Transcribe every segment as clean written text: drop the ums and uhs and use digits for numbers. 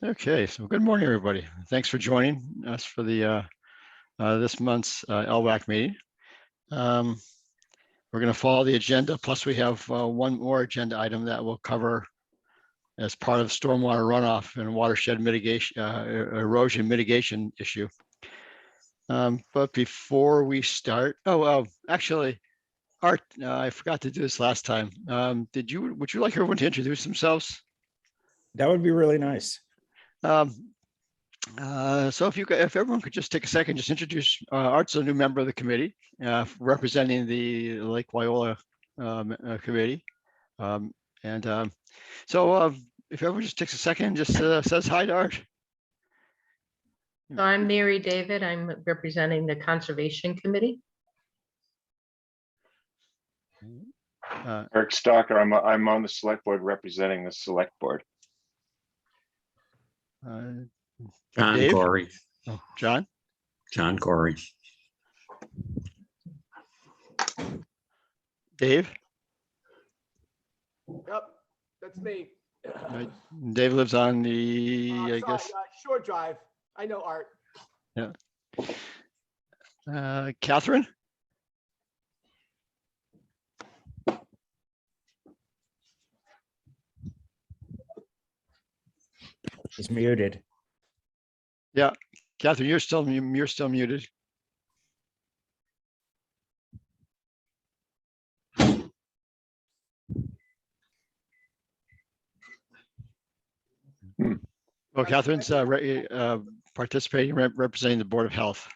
Okay, so good morning, everybody. Thanks for joining us for the this month's LWAC meeting. We're going to follow the agenda, plus we have one more agenda item that we'll cover as part of stormwater runoff and watershed mitigation, erosion mitigation issue. But before we start, actually, Art, I forgot to do this last time. Would you like everyone to introduce themselves? That would be really nice. So if everyone could just take a second, just introduce Art's a new member of the committee, representing the Lake Wyola committee. So if everyone just takes a second, just says hi to Art. So I'm Mary David. I'm representing the Conservation Committee. Eric Stalker, I'm on the select board representing the select board. John Dave? Corey. Oh, John? John Corey. Dave? Yep, that's me. Dave lives on the, I guess. Shore Drive. I know Art. Yeah. Catherine? It's muted. Yeah, Catherine, you're still muted. Well, Catherine's participating, representing the Board of Health.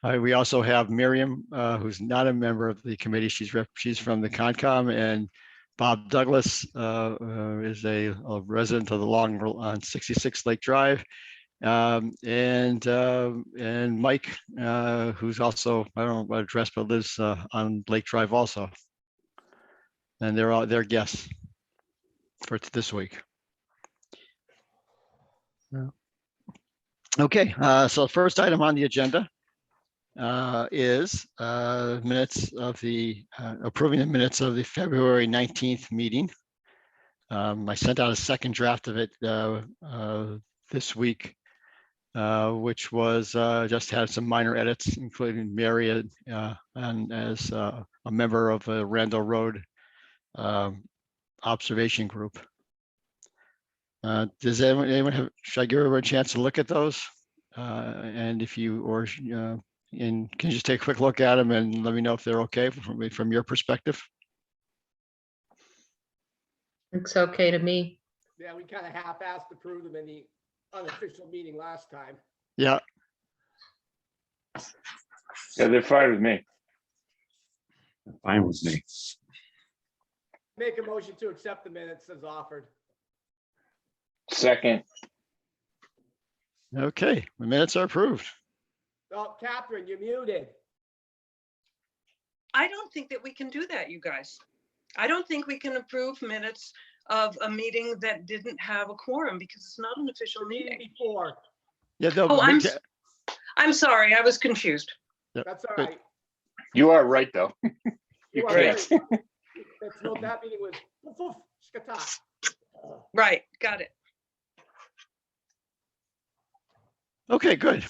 We also have Miriam, who's not a member of the committee. She's from the Concom, and Bob Douglas is a resident of the Long on 66 Lake Drive, and Mike, who's also, I don't know what address, but lives on Lake Drive also. And they're guests for this week. Okay, so the first item on the agenda is minutes of the approving the minutes of the February 19th meeting. I sent out a second draft of it this week, which was just had some minor edits, including Mary and as a member of the Randall Road observation group. Does anyone have, should I give everyone a chance to look at those? And if you, or and can you just take a quick look at them and let me know if they're okay from your perspective? It's okay to me. Yeah, we kind of half-assed approved them in the unofficial meeting last time. Yeah. Yeah, they're fine with me. Fine with me. Make a motion to accept the minutes as offered. Second, Okay, the minutes are approved. Oh, Catherine, you're muted. I don't think that we can do that, you guys. I don't think we can approve minutes of a meeting that didn't have a quorum because it's not an official meeting. Before. Yeah, Oh, I'm sorry, I was confused. That's all Good. right. you are right, though. You are can't. right. That's no, that meeting was poof, skata. Right, got it. Okay, good.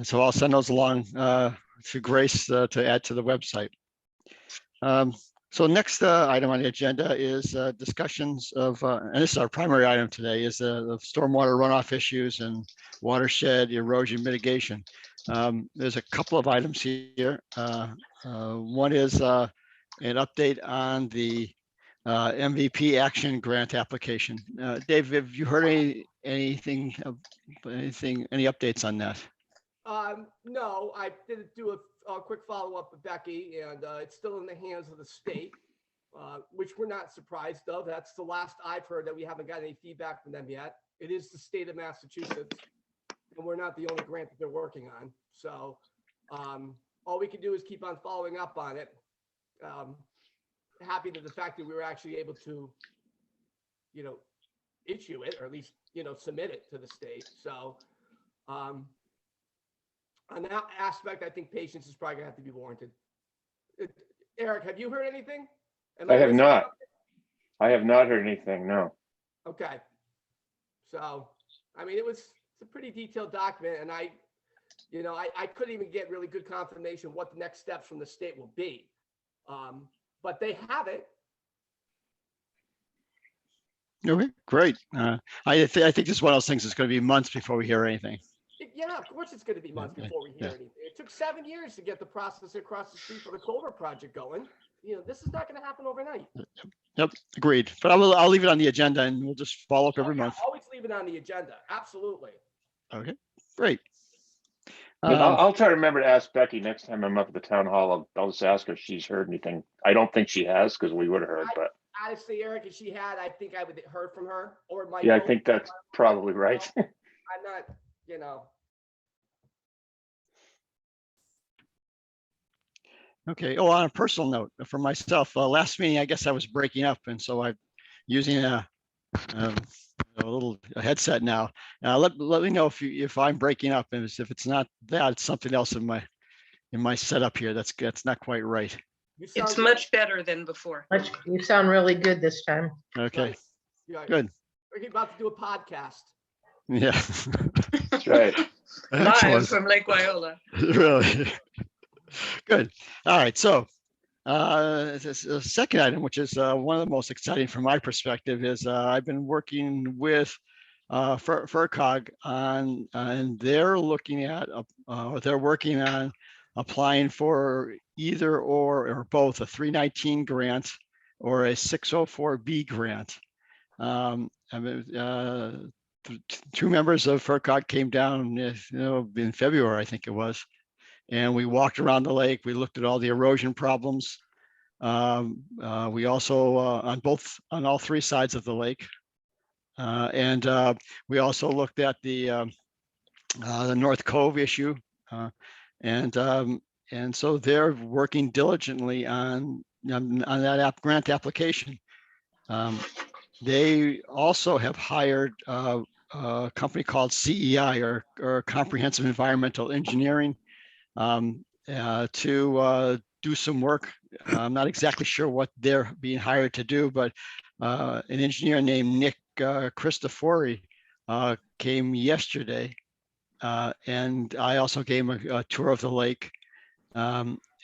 So I'll send those along to Grace to add to the website. So next item on the agenda is discussions of, and this is our primary item today, is the stormwater runoff issues and watershed erosion mitigation. There's a couple of items here. One is an update on the MVP action grant application. Dave, have you heard any updates on that? No, I did do a quick follow-up with Becky, and it's still in the hands of the state, which we're not surprised of. That's the last I've heard, that we haven't got any feedback from them yet. It is the state of Massachusetts, and we're not the only grant that they're working on. So all we can do is keep on following up on it. Happy to the fact that we were actually able to, issue it, or at least, submit it to the state. So on that aspect, I think patience is probably gonna have to be warranted. Eric, have you heard anything? I have not. I have not heard anything, no. Okay. So, I mean, it's a pretty detailed document, and I couldn't even get really good confirmation what the next steps from the state will be. But they have it. Okay, great. I think this is one of those things that's going to be months before we hear anything. Yeah, of course it's going to be months Okay, before we hear yeah. anything. It took 7 years to get the process across the street for the Culver project going. This is not going to happen overnight. Yep, agreed. But I'll leave it on the agenda and we'll just follow up every Oh, yeah, month. always leave it on the agenda. Absolutely. Okay, great. But I'll try to remember to ask Becky next time I'm up at the town hall. I'll just ask her if she's heard anything. I don't think she has, because we would have heard, but Honestly, Eric, if she had, I think I would have heard from her, or it might. yeah, I go- think that's probably right. I'm not. Okay. Oh, on a personal note, for myself, last meeting, I guess I was breaking up, and so I'm using a little headset now. Let me know if I'm breaking up, and if it's not that, it's something else in my setup here that's not quite right. You sound It's good. much better than before. You sound really good this time. Okay. Nice. Yeah. Good. We're about to do a podcast. Yeah. That's right. Live Excellent. from Lake Wyola. Really. Good. All right. So the second item, which is one of the most exciting from my perspective, is I've been working with FERCog on, and they're looking at, they're working on applying for either or both a 319 grant or a 604B grant. I mean, two members of FERCog came down, in February, I think it was, and we walked around the lake. We looked at all the erosion problems. We also on all three sides of the lake, and we also looked at the North Cove issue, and so they're working diligently on that grant application. They also have hired a company called CEI, or Comprehensive Environmental Engineering, to do some work. I'm not exactly sure what they're being hired to do, but an engineer named Nick Christofori came yesterday, and I also gave him a tour of the lake.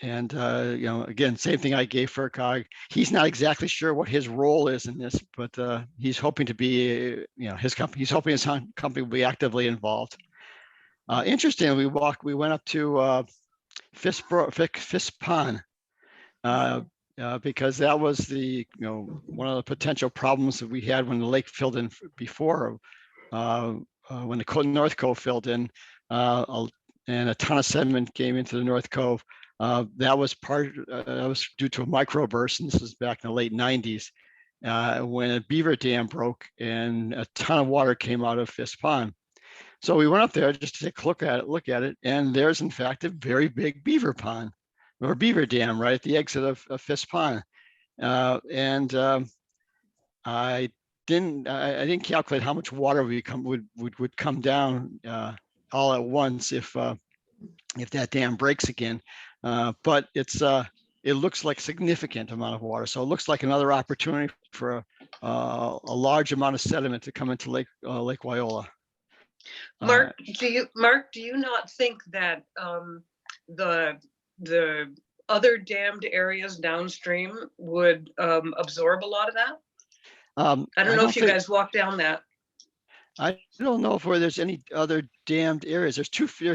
Again, same thing I gave FERCog. He's not exactly sure what his role is in this, but he's hoping to be, his company. He's hoping his company will be actively involved. Interestingly, we went up to Fisk Pond, because that was one of the potential problems that we had when the lake filled in before, when the North Cove filled in, and a ton of sediment came into the North Cove. That was due to a microburst, and this was back in the late 90s, when a beaver dam broke and a ton of water came out of Fisk Pond. So we went up there just to take a look at it, and there's in fact a very big beaver pond or beaver dam right at the exit of Fisk Pond. I didn't calculate how much water would come down all at once if that dam breaks again. But it looks like significant amount of water. So it looks like another opportunity for a large amount of sediment to come into Lake Wyola. Mark, do you not think that the other dammed areas downstream would absorb a lot of that? I don't know if you guys walked down that. I don't know if there's any other dammed areas. There's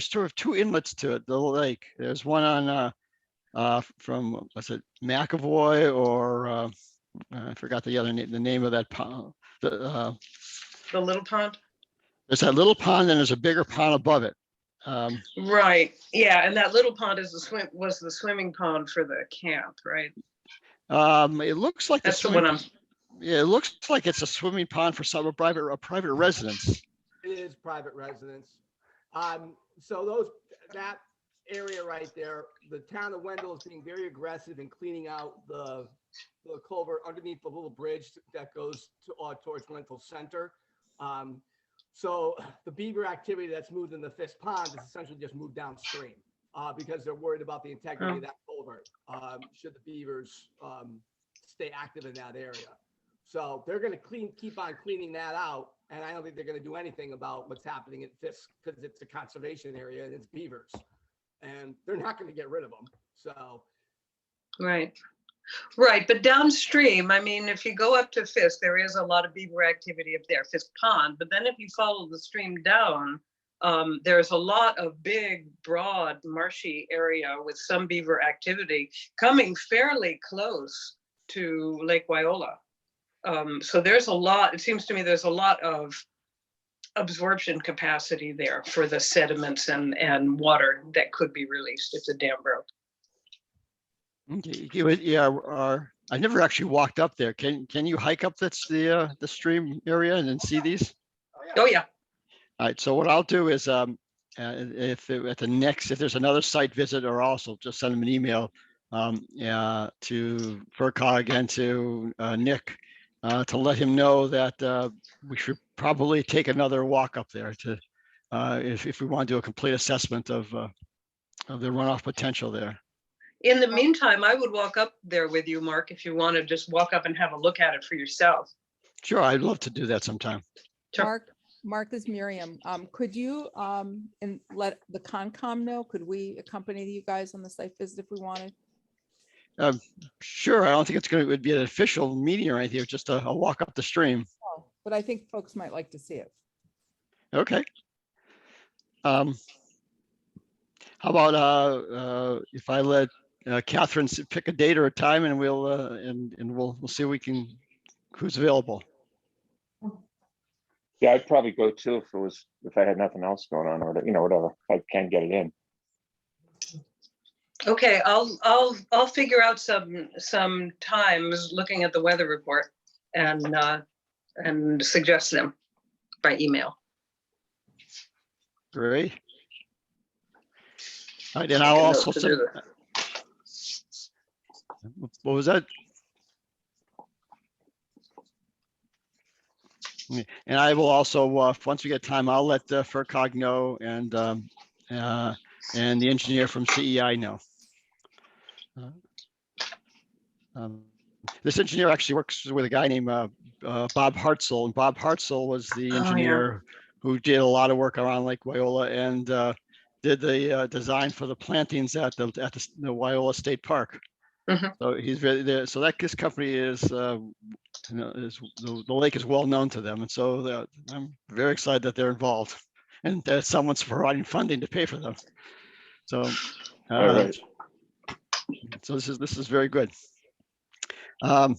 sort of two inlets to it, the lake. There's one on from, was it McAvoy, or I forgot the name of that pond. The little pond? There's that little pond, and there's a bigger pond above it. Right. Yeah, and that little pond was the swimming pond for the camp, right? It looks like That's the one it looks like it's a swimming pond for a private residence. It is private residence. So that area right there, the town of Wendell is being very aggressive in cleaning out the culvert underneath the little bridge that goes towards Wendell Center. So the beaver activity that's moved in the Fisk Pond is essentially just moved downstream because they're worried about the integrity of that culvert should the beavers stay active in that area. So they're gonna keep on cleaning that out. And I don't think they're gonna do anything about what's happening at Fisk because it's a conservation area and it's beavers. And they're not gonna get rid of them. So Right. Right, but downstream, I mean, if you go up to Fisk, there is a lot of beaver activity up there, Fisk Pond. But then if you follow the stream down, there's a lot of big, broad, marshy area with some beaver activity coming fairly close to Lake Wyola. So there's a lot, it seems to me there's a lot of absorption capacity there for the sediments and water that could be released if the dam broke. Okay, yeah, I never actually walked up there. Can you hike up the stream area and then see these? Oh, yeah. All right, so what I'll do is, if there's another site visit, or also just send them an email to FERCog and to Nick to let him know that we should probably take another walk up there to if we want to do a complete assessment of the runoff potential there. In the meantime, I would walk up there with you, Mark, if you want to just walk up and have a look at it for yourself. Sure, I'd love to do that sometime. Sure. Mark, this is Miriam. Could you and let the Concom know? Could we accompany you guys on the site visit if we wanted? Sure, I don't think it would be an official meeting or anything, it's just a walk up the stream. Oh, but I think folks might like to see it. Okay. How about if I let Catherine pick a date or a time, and we'll see who's available. Yeah, I'd probably go too if I had nothing else going on, or whatever. If I can get it in. Okay, I'll figure out some times looking at the weather report and suggest them by email. Great. All right, and I'll also send, what was that? And I will also, once we get time, I'll let FERCog know and the engineer from CEI know. This engineer actually works with a guy named Bob Hartzell, and Bob Hartzell was the engineer who did a lot of work around Lake Wyola and did the design for the plantings at the Wyola State Park. Mhm. So he's very so that this company is the lake is well known to them, and so I'm very excited that they're involved and that someone's providing funding to pay for them. So All right. so this is very good. Now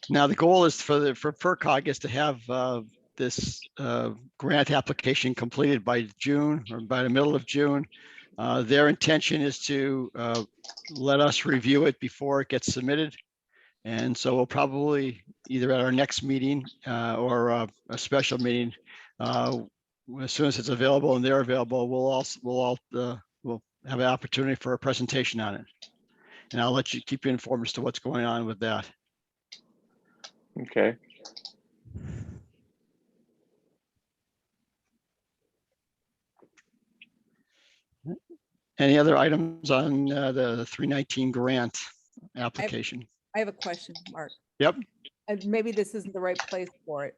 the goal is for FERCog is to have this grant application completed by June or by the middle of June. Their intention is to let us review it before it gets submitted. And so we'll probably either at our next meeting or a special meeting, as soon as it's available and they're available, we'll have an opportunity for a presentation on it. And I'll let you keep you informed as to what's going on with that. Okay. Any other items on the 319 grant application? I have a question, Mark. Yep. And maybe this isn't the right place for it.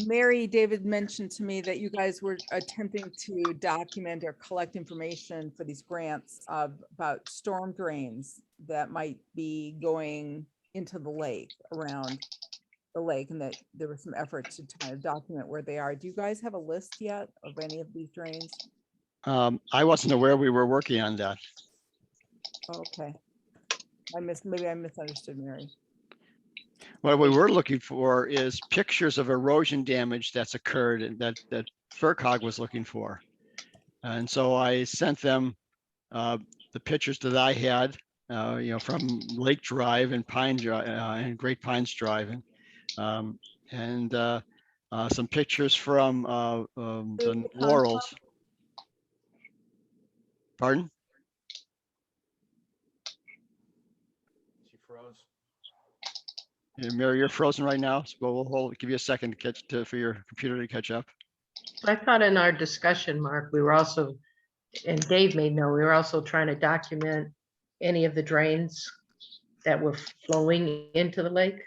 Mary David mentioned to me that you guys were attempting to document or collect information for these grants about storm drains that might be going into the lake, around the lake, and that there was some effort to kind of document where they are. Do you guys have a list yet of any of these drains? I wasn't aware we were working on that. Okay. Maybe I misunderstood, Mary. What we were looking for is pictures of erosion damage that's occurred and that FERCog was looking for. And so I sent them the pictures that I had, from Lake Drive and Pine Drive and Great Pines Drive, and some pictures from the Laurels. Pardon? She froze. Yeah, Mary, you're frozen right now, so we'll give you a second for your computer to catch up. I thought in our discussion, Mark, we were also, and Dave made know, we were also trying to document any of the drains that were flowing into the lake?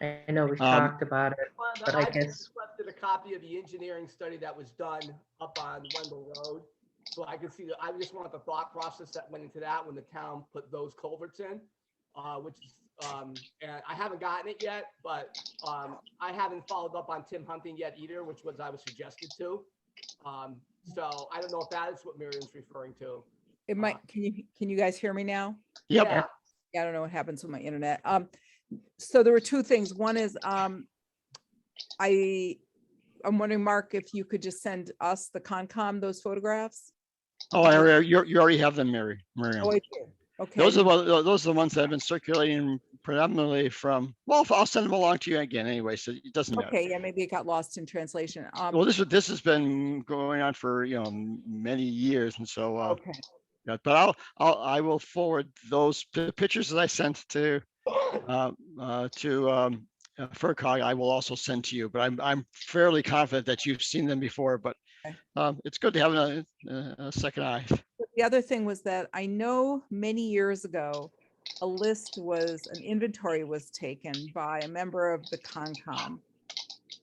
I know we've talked about it, but I I guess, requested a copy of the engineering study that was done up on Wendell Road. So I can see that, I just want the thought process that went into that when the town put those culverts in, which is, and I haven't gotten it yet, but I haven't followed up on Tim Hunting yet either, which was I was suggested to. So I don't know if that is what Miriam's referring to. It might, can you guys hear me now? Yep. Yeah. Yeah, I don't know what happens with my internet. So there were two things. One is, I'm wondering, Mark, if you could just send us, the Concom, those photographs? Oh, you already have them, Miriam. Oh, I do. Okay. Those are those are the ones that have been circulating predominantly from. Well, I'll send them along to you again anyway, so it doesn't matter. Okay, yeah, maybe it got lost in translation. Well, this has been going on for many years, and so Okay, yeah, but I will forward those pictures that I sent to FERCog. I will also send to you, but I'm fairly confident that you've seen them before. But Okay. it's good to have a second eye. the other thing was that I know many years ago, an inventory was taken by a member of the Concom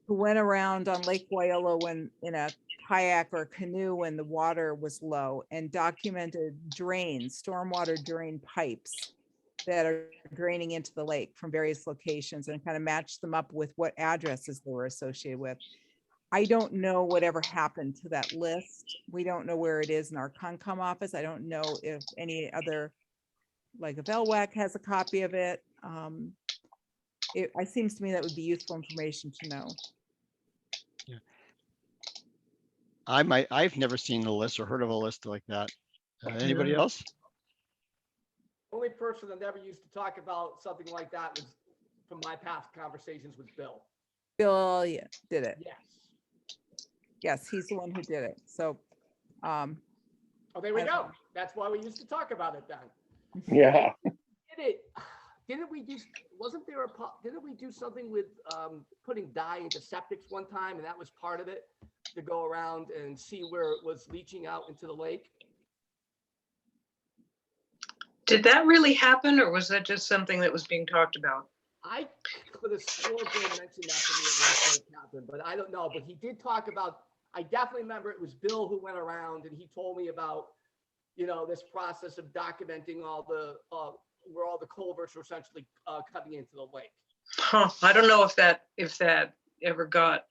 who went around on Lake Wyola when in a kayak or canoe when the water was low and documented stormwater drain pipes that are draining into the lake from various locations and kind of matched them up with what addresses they were associated with. I don't know whatever happened to that list. We don't know where it is in our Concom office. I don't know if any other, like if LWAC has a copy of it. It seems to me that would be useful information to know. Yeah. I've never seen a list or heard of a list like that. Anybody else? Only person that never used to talk about something like that was from my past conversations with Bill. Bill, yeah, did it. Yes. Yes, he's the one who did it. So, Oh, there we go. That's why we used to talk about it then. Yeah. Didn't we do, didn't we do something with putting dye into septics one time, and that was part of it, to go around and see where it was leaching out into the lake? Did that really happen, or was that just something that was being talked about? I could have sworn Bill mentioned that to me at one point, Catherine, but I don't know. But he did talk about, I definitely remember it was Bill who went around and he told me about, this process of documenting all the, where all the culverts were essentially coming into the lake. Huh, I don't know if that ever got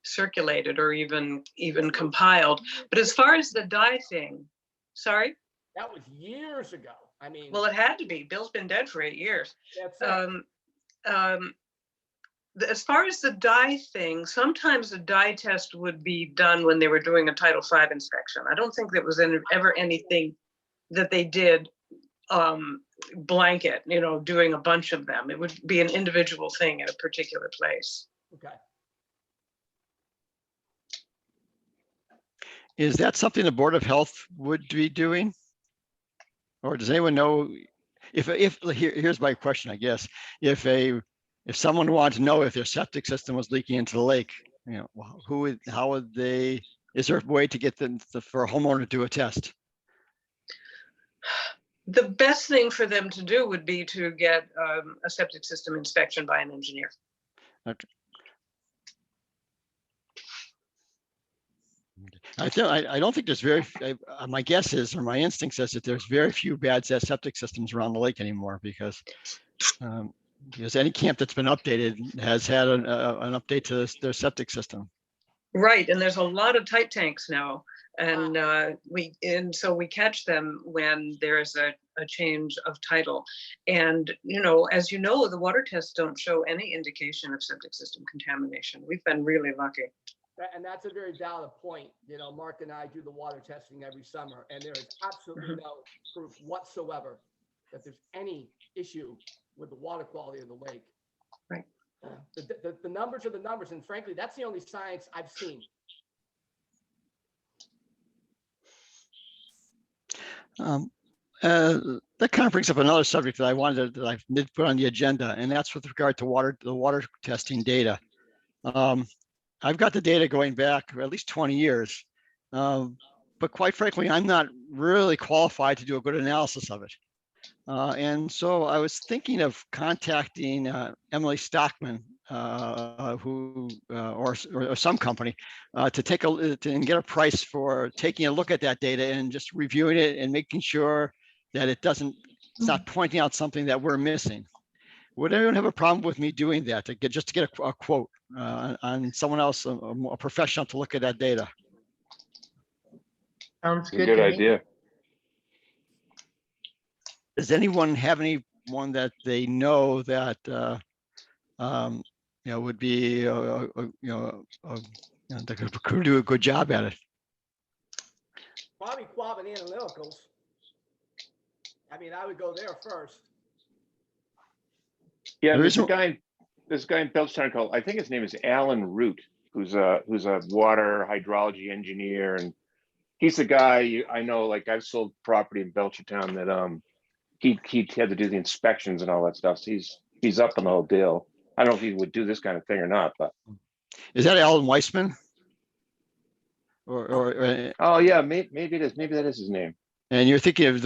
circulated or even compiled. But as far as the dye thing, sorry? That was years ago. I mean. Well, it had to be. Bill's been dead for 8 years. That's it. As far as the dye thing, sometimes a dye test would be done when they were doing a Title V inspection. I don't think there was ever anything that they did blanket, doing a bunch of them. It would be an individual thing at a particular place. Okay. Is that something the Board of Health would be doing? Or does anyone know here's my question, I guess. If someone wanted to know if their septic system was leaking into the lake, how would they, is there a way to get them for a homeowner to do a test? The best thing for them to do would be to get a septic system inspection by an engineer. Okay. I don't think there's my guess is, or my instinct says that there's very few bad septic systems around the lake anymore because any camp that's been updated has had an update to their septic system. Right, and there's a lot of tight tanks now, and so we catch them when there's a change of title. And as you know, the water tests don't show any indication of septic system contamination. We've been really lucky. And that's a very valid point. Mark and I do the water testing every summer, and there is absolutely no proof whatsoever that there's any issue with the water quality of the lake. Right. The numbers are the numbers, and frankly, that's the only science I've seen. That kind of brings up another subject that I've put on the agenda, and that's with regard to the water testing data. I've got the data going back at least 20 years, but quite frankly, I'm not really qualified to do a good analysis of it. And so I was thinking of contacting Emily Stockman, or some company, to take and get a price for taking a look at that data and just reviewing it and making sure that it's not pointing out something that we're missing. Would anyone have a problem with me doing that just to get a quote on someone else, a professional, to look at that data? Sounds It's a good good to me. idea. Does anyone have anyone that they know that would be that could do a good job at it? Probably Quabbin Analyticals. I mean, I would go there first. Yeah, There there's is a guy, this guy in Belchtown called, I think his name is Alan Root, who's a water hydrology engineer, and he's the guy I know. Like, I've sold property in Belchertown that he had to do the inspections and all that stuff. So he's up on the whole deal. I don't know if he would do this kind of thing or not, but Is that Alan Weissman? Or oh yeah, maybe it is. Maybe that is his name. and you're thinking of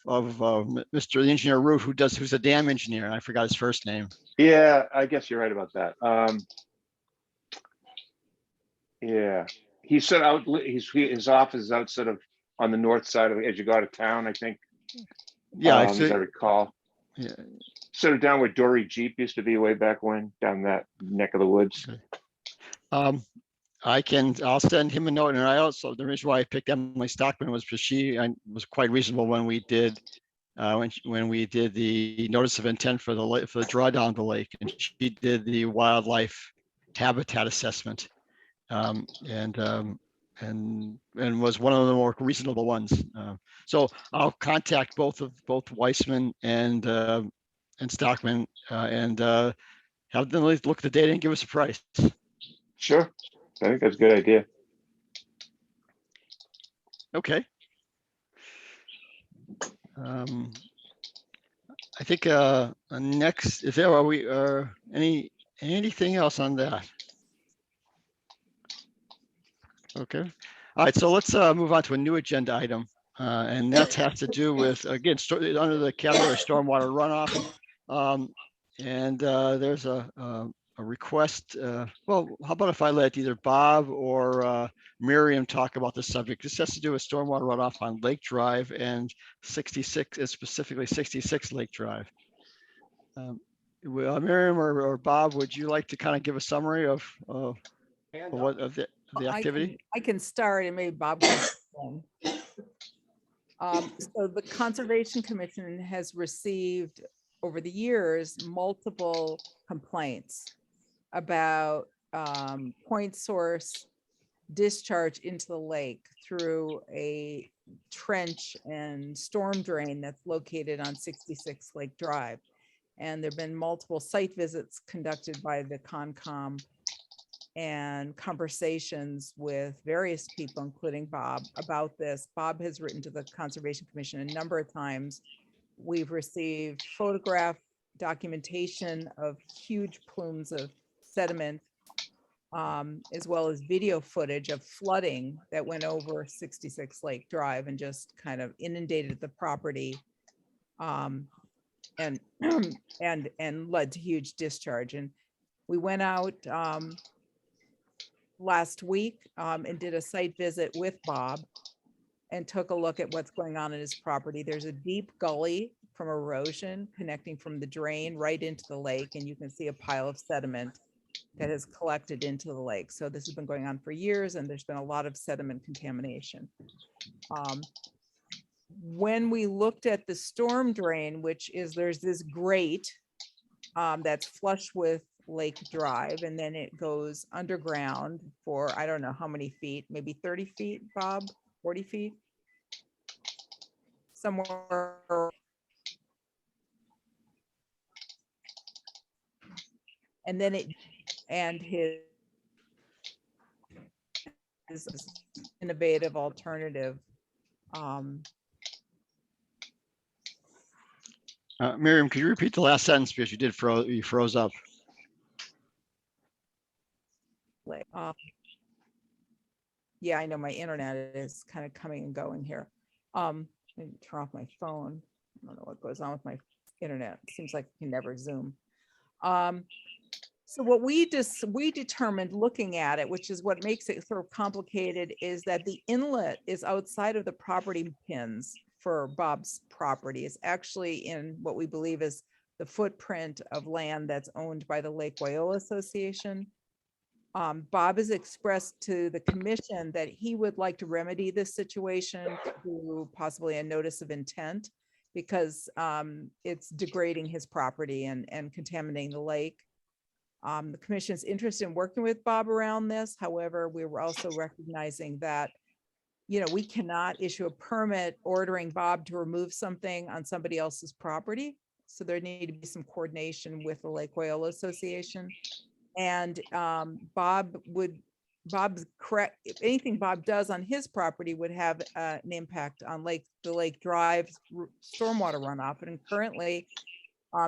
Mr. the engineer Root, who's a dam engineer. I forgot his first name. Yeah, I guess you're right about that. Yeah, he's sort of out. His office is out sort of on the north side of as you go out of town, I think. Yeah, As I recall. Yeah. Sort of down where Dory Jeep used to be way back when, down that neck of the woods. I'll send him a note, and I also, the reason why I picked Emily Stockman was because she was quite reasonable when we did when we did the notice of intent for the drawdown of the lake, and she did the wildlife habitat assessment, and was one of the more reasonable ones. So I'll contact both Weissman and Stockman, and have them look at the data and give us a price. Sure, I think that's a good idea. Okay. I think next, if there are anything else on that? Okay. All right, so let's move on to a new agenda item, and that has to do with, again, under the category of stormwater runoff. And there's a request. Well, how about if I let either Bob or Miriam talk about the subject? This has to do with stormwater runoff on Lake Drive and 66, specifically 66 Lake Drive. Miriam or Bob, would you like to kind of give a summary of the activity? I can start, and maybe Bob can. So the Conservation Commission has received over the years multiple complaints about point source discharge into the lake through a trench and storm drain that's located on 66 Lake Drive. And there've been multiple site visits conducted by the Concom and conversations with various people, including Bob, about this. Bob has written to the Conservation Commission a number of times. We've received photograph documentation of huge plumes of sediment, as well as video footage of flooding that went over 66 Lake Drive and just kind of inundated the property, and led to huge discharge. And we went out last week and did a site visit with Bob and took a look at what's going on in his property. There's a deep gully from erosion connecting from the drain right into the lake, and you can see a pile of sediment that has collected into the lake. So this has been going on for years, and there's been a lot of sediment contamination. When we looked at the storm drain, there's this grate that's flush with Lake Drive, and then it goes underground for, I don't know how many feet, maybe 30 feet, Bob, 40 feet, somewhere. And then his innovative alternative. Miriam, could you repeat the last sentence, because you froze up? Yeah, I know my internet is kind of coming and going here. Let me turn off my phone. I don't know what goes on with my internet. Seems like you can never Zoom. So what we determined looking at it, which is what makes it sort of complicated, is that the inlet is outside of the property pins for Bob's property. It's actually in what we believe is the footprint of land that's owned by the Lake Wyola Association. Bob has expressed to the commission that he would like to remedy this situation through possibly a notice of intent because it's degrading his property and contaminating the lake. The commission's interested in working with Bob around this. However, we were also recognizing that, you know, we cannot issue a permit ordering Bob to remove something on somebody else's property. So there need to be some coordination with the Lake Wyola Association. And Bob's correct, if anything Bob does on his property would have an impact on the Lake Drive's stormwater runoff. And currently,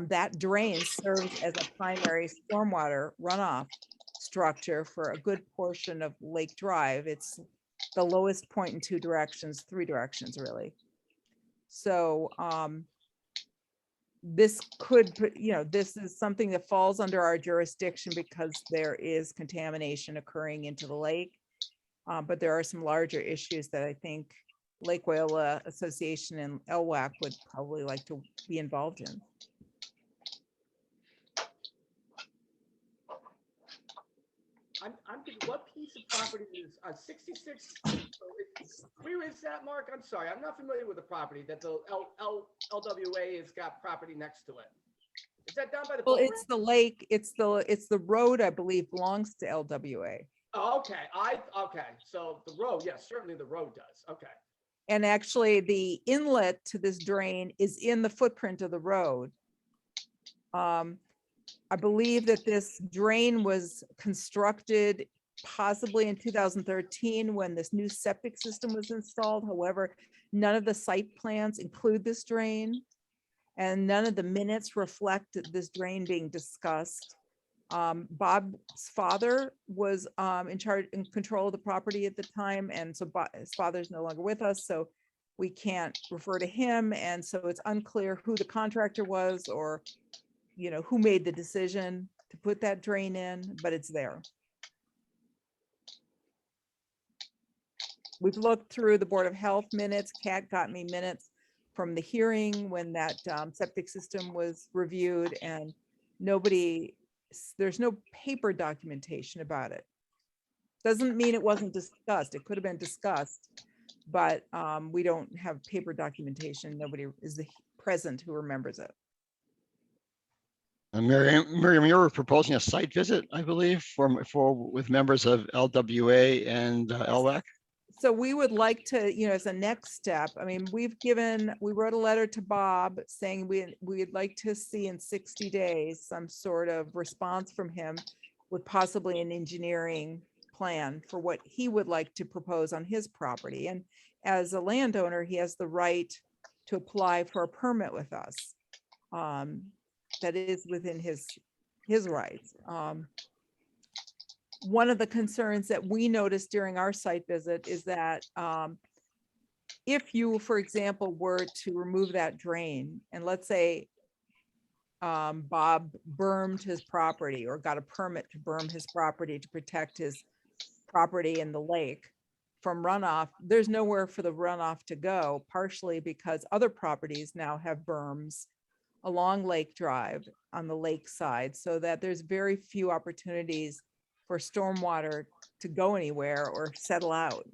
that drain serves as a primary stormwater runoff structure for a good portion of Lake Drive. It's the lowest point in three directions, really. So this could, you know, this is something that falls under our jurisdiction because there is contamination occurring into the lake. But there are some larger issues that I think Lake Wyola Association and LWAC would probably like to be involved in. I'm thinking, what piece of property is on 66? Where is that, Mark? I'm sorry, I'm not familiar with the property that the LWA has got property next to it. Is that down by the? Well, boat it's the lake, it's the road, I believe, belongs to LWA. Oh, okay, okay, so the road, yes, certainly the road does, okay. And actually, the inlet to this drain is in the footprint of the road. I believe that this drain was constructed possibly in 2013 when this new septic system was installed. However, none of the site plans include this drain, and none of the minutes reflect this drain being discussed. Bob's father was in control of the property at the time, and so his father's no longer with us, so we can't refer to him, and so it's unclear who the contractor was or, you know, who made the decision to put that drain in, but it's there. We've looked through the Board of Health minutes. Kat got me minutes from the hearing when that septic system was reviewed, and there's no paper documentation about it. Doesn't mean it wasn't discussed. It could have been discussed, but we don't have paper documentation. Nobody is present who remembers it. Miriam, you were proposing a site visit, I believe, with members of LWA and LWAC. So we would like to, you know, as a next step, I mean, we wrote a letter to Bob saying we'd like to see in 60 days some sort of response from him with possibly an engineering plan for what he would like to propose on his property. And as a landowner, he has the right to apply for a permit with us. That is within his rights. One of the concerns that we noticed during our site visit is that if you, for example, were to remove that drain, and let's say Bob bermed his property or got a permit to berm his property to protect his property in the lake from runoff, there's nowhere for the runoff to go, partially because other properties now have berms along Lake Drive on the lake side, so that there's very few opportunities for stormwater to go anywhere or settle out.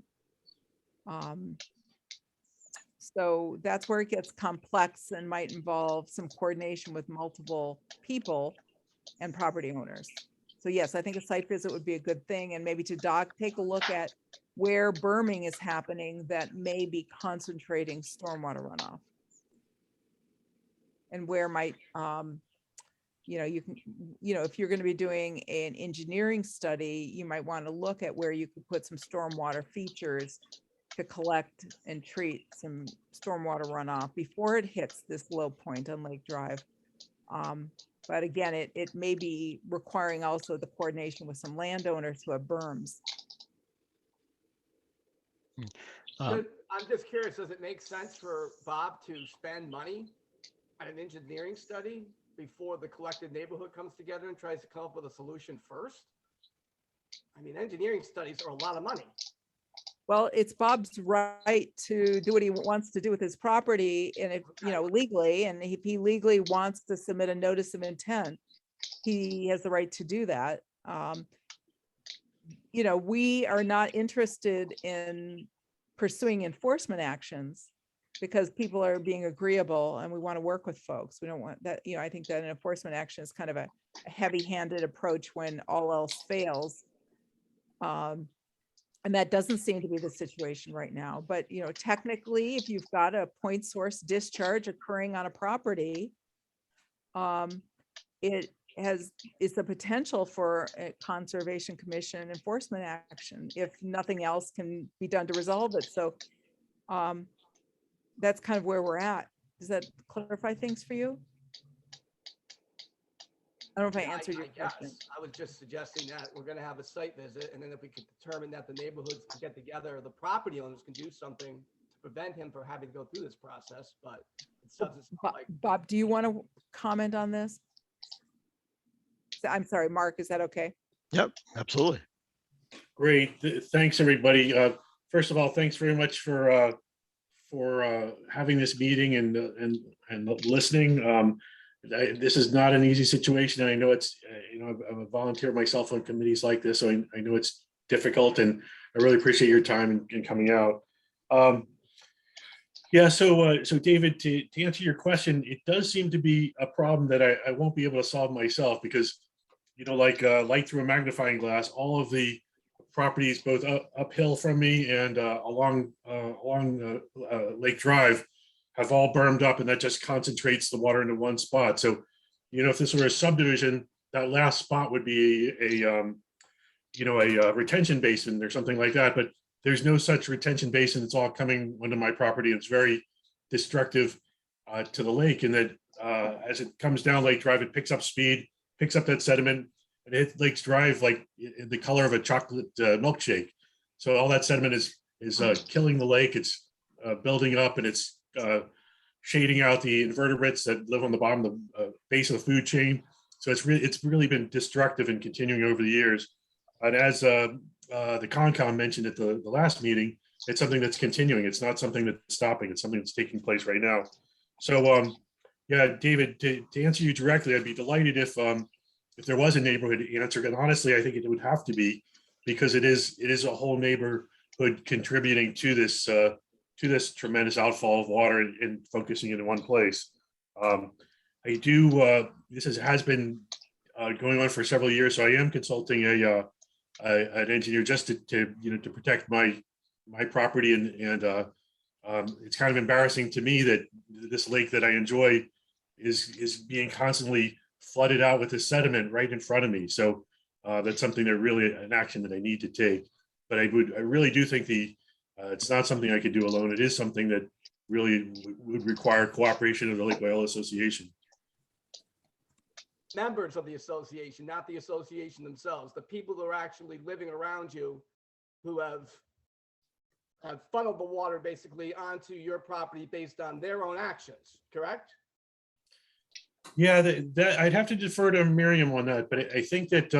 So that's where it gets complex and might involve some coordination with multiple people and property owners. So yes, I think a site visit would be a good thing, and maybe to take a look at where berming is happening that may be concentrating stormwater runoff. And where might, you know, if you're going to be doing an engineering study, you might want to look at where you could put some stormwater features to collect and treat some stormwater runoff before it hits this low point on Lake Drive. But again, it may be requiring also the coordination with some landowners who have berms. I'm just curious, does it make sense for Bob to spend money at an engineering study before the collective neighborhood comes together and tries to come up with a solution first? I mean, engineering studies are a lot of money. Well, it's Bob's right to do what he wants to do with his property, and if, you know, legally, and if he legally wants to submit a notice of intent, he has the right to do that. You know, we are not interested in pursuing enforcement actions because people are being agreeable and we want to work with folks. We don't want that, you know, I think that an enforcement action is kind of a heavy-handed approach when all else fails. And that doesn't seem to be the situation right now. But, you know, technically, if you've got a point source discharge occurring on a property, it's the potential for a Conservation Commission enforcement action if nothing else can be done to resolve it. So that's kind of where we're at. Does that clarify things for you? I don't know if I Yeah, answered your guess. question. I was just suggesting that we're gonna have a site visit, and then if we could determine that the neighborhoods can get together, the property owners can do something to prevent him from having to go through this process, but it doesn't sound like. Bob, do you want to comment on this? I'm sorry, Mark, is that okay? Yep, absolutely. Great. Thanks, everybody. First of all, thanks very much for having this meeting and listening. This is not an easy situation. And I know it's, you know, I'm a volunteer myself on committees like this, so I know it's difficult, and I really appreciate your time in coming out. Yeah, so David, to answer your question, it does seem to be a problem that I won't be able to solve myself because, you know, like light through a magnifying glass, all of the properties both uphill from me and along Lake Drive have all bermed up, and that just concentrates the water into one spot. So, you know, if this were a subdivision, that last spot would be a retention basin or something like that. But there's no such retention basin. It's all coming onto my property. It's very destructive to the lake, and that as it comes down Lake Drive, it picks up speed, picks up that sediment, and it hits Lake Drive like the color of a chocolate milkshake. So all that sediment is killing the lake. It's building up, and it's shading out the invertebrates that live on the bottom of the base of the food chain. So it's really been destructive and continuing over the years. And as the Concom mentioned at the last meeting, it's something that's continuing. It's not something that's stopping. It's something that's taking place right now. So yeah, David, to answer you directly, I'd be delighted if there was a neighborhood answer. And honestly, I think it would have to be, because it is a whole neighborhood contributing to this tremendous outfall of water and focusing in one place. I do, this has been going on for several years, so I am consulting an engineer just to protect my property, and it's kind of embarrassing to me that this lake that I enjoy is being constantly flooded out with this sediment right in front of me. So that's something that really an action that I need to take. But I really do think it's not something I could do alone. It is something that really would require cooperation of the Lake Wyola Association. Members of the association, not the association themselves, the people that are actually living around you, who have funneled the water basically onto your property based on their own actions, correct? Yeah, that I'd have to defer to Miriam on that, but I think that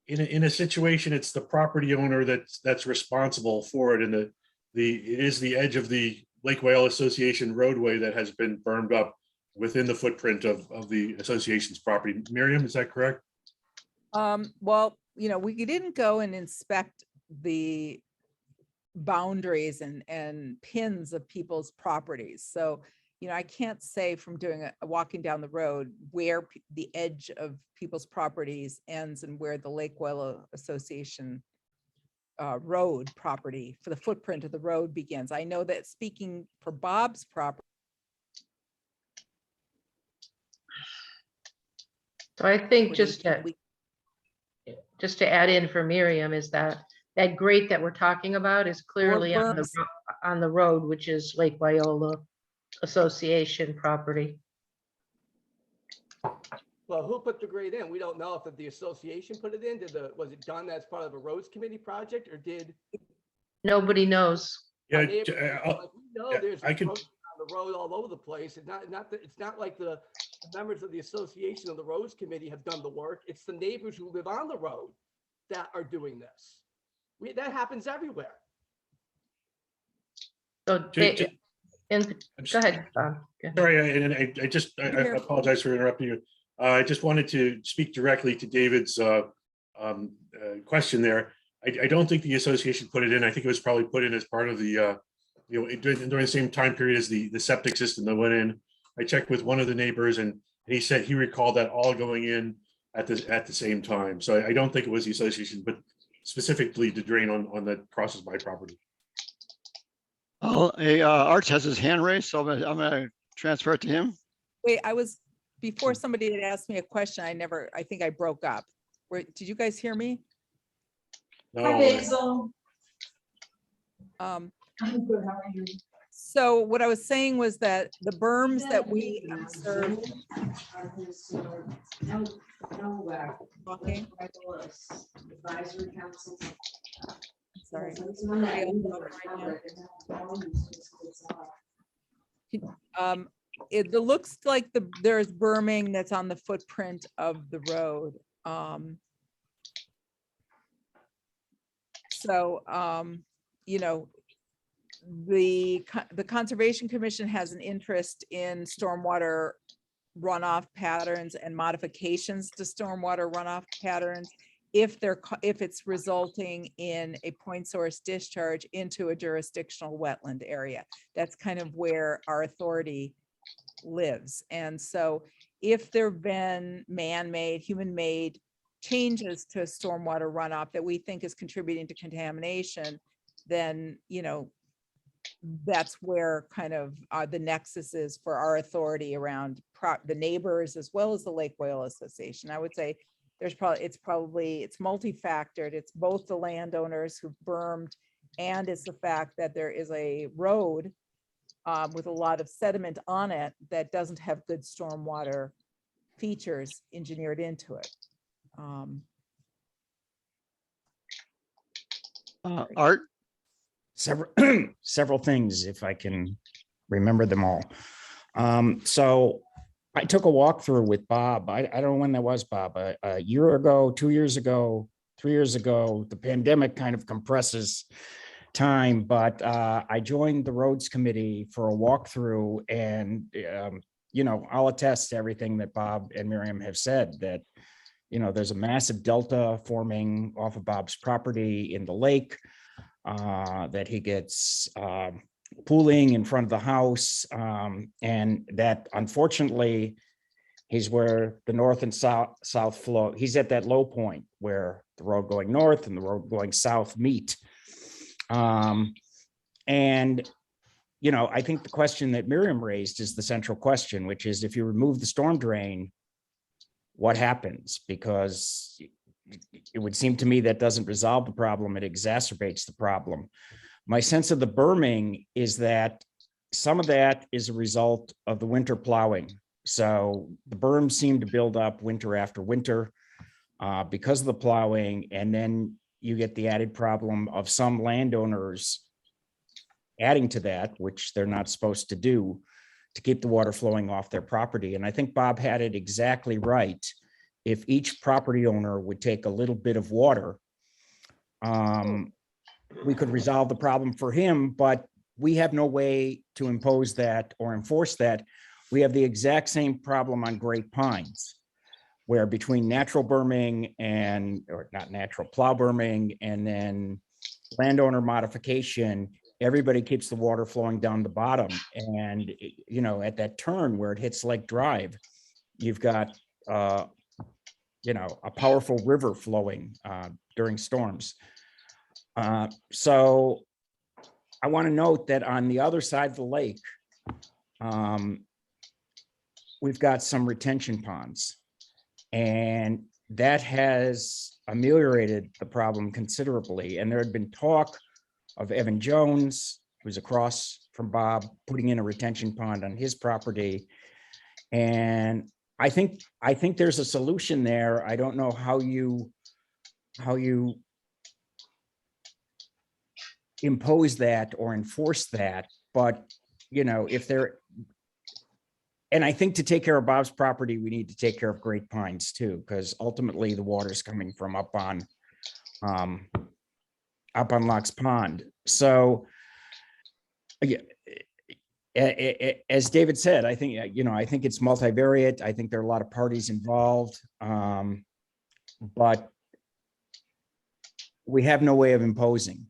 in a situation, it's the property owner that's responsible for it, and it is the edge of the Lake Wyola Association roadway that has been burned up within the footprint of the association's property. Miriam, is that correct? Well, you know, we didn't go and inspect the boundaries and pins of people's properties. So, you know, I can't say from walking down the road where the edge of people's properties ends and where the Lake Wyola Association road property for the footprint of the road begins. I know that speaking for Bob's property. So I think just to add in for Miriam is that grate that we're talking about is clearly on the road, which is Lake Wyola Association property. Well, who put the grade in? We don't know if the association put it in. Was it done as part of a roads committee project, or did? Nobody knows. Yeah, Like, we know there's I can. roads on the road all over the place. It's not like the members of the Association of the Roads Committee have done the work. It's the neighbors who live on the road that are doing this. That happens everywhere. So To- they, to- and, I'm go just- ahead, Bob. Go ahead. Sorry, I apologize for interrupting you. I just wanted to speak directly to David's question there. I don't think the association put it in. I think it was probably put in as part of the, during the same time period as the septic system that went in. I checked with one of the neighbors and he said he recalled that all going in at the same time. So I don't think it was the association, but specifically to drain on the crosses by property. Oh, Arts has his hand raised, so I'm gonna transfer it to him. Wait, before somebody had asked me a question, I think I broke up. Did you guys hear me? No, Um, I'm good, how are you? So what I was saying was that the berms that we observed, walking, Advisory council. sorry, it looks like there's berming that's on the footprint of the road. You know, the Conservation Commission has an interest in stormwater runoff patterns and modifications to stormwater runoff patterns if it's resulting in a point source discharge into a jurisdictional wetland area. That's kind of where our authority lives. And so if there've been man-made, human-made changes to stormwater runoff that we think is contributing to contamination, then, you know, that's where kind of the nexus is for our authority around the neighbors as well as the Lake Wyola Association. I would say it's multifactored. It's both the landowners who've bermed and it's the fact that there is a road with a lot of sediment on it that doesn't have good stormwater features engineered into it. Art? Several things, if I can remember them all. So I took a walk through with Bob. I don't know when that was, Bob, a year ago, 2 years ago, 3 years ago. The pandemic kind of compresses time, but I joined the roads committee for a walkthrough, and you know, I'll attest to everything that Bob and Miriam have said, that you know, there's a massive delta forming off of Bob's property in the lake, that he gets pooling in front of the house, and that unfortunately he's where the north and south flow. He's at that low point where the road going north and the road going south meet. And you know, I think the question that Miriam raised is the central question, which is if you remove the storm drain, what happens? Because it would seem to me that doesn't resolve the problem, it exacerbates the problem. My sense of the berming is that some of that is a result of the winter plowing. So the berms seem to build up winter after winter because of the plowing, and then you get the added problem of some landowners adding to that, which they're not supposed to do, to keep the water flowing off their property. And I think Bob had it exactly right. If each property owner would take a little bit of water, we could resolve the problem for him, but we have no way to impose that or enforce that. We have the exact same problem on Great Pines, where between natural berming and, or not natural, plow berming, and then landowner modification, everybody keeps the water flowing down the bottom. And, you know, at that turn where it hits Lake Drive, you've got, you know, a powerful river flowing during storms. So I want to note that on the other side of the lake, we've got some retention ponds, and that has ameliorated the problem considerably. And there had been talk of Evan Jones, who's across from Bob, putting in a retention pond on his property. And I think there's a solution there. I don't know how you impose that or enforce that, but you know, if they're, and I think to take care of Bob's property, we need to take care of Great Pines too, because ultimately the water's coming from up on Locks Pond. So yeah, as David said, I think, you know, I think it's multivariate. I think there are a lot of parties involved. But we have no way of imposing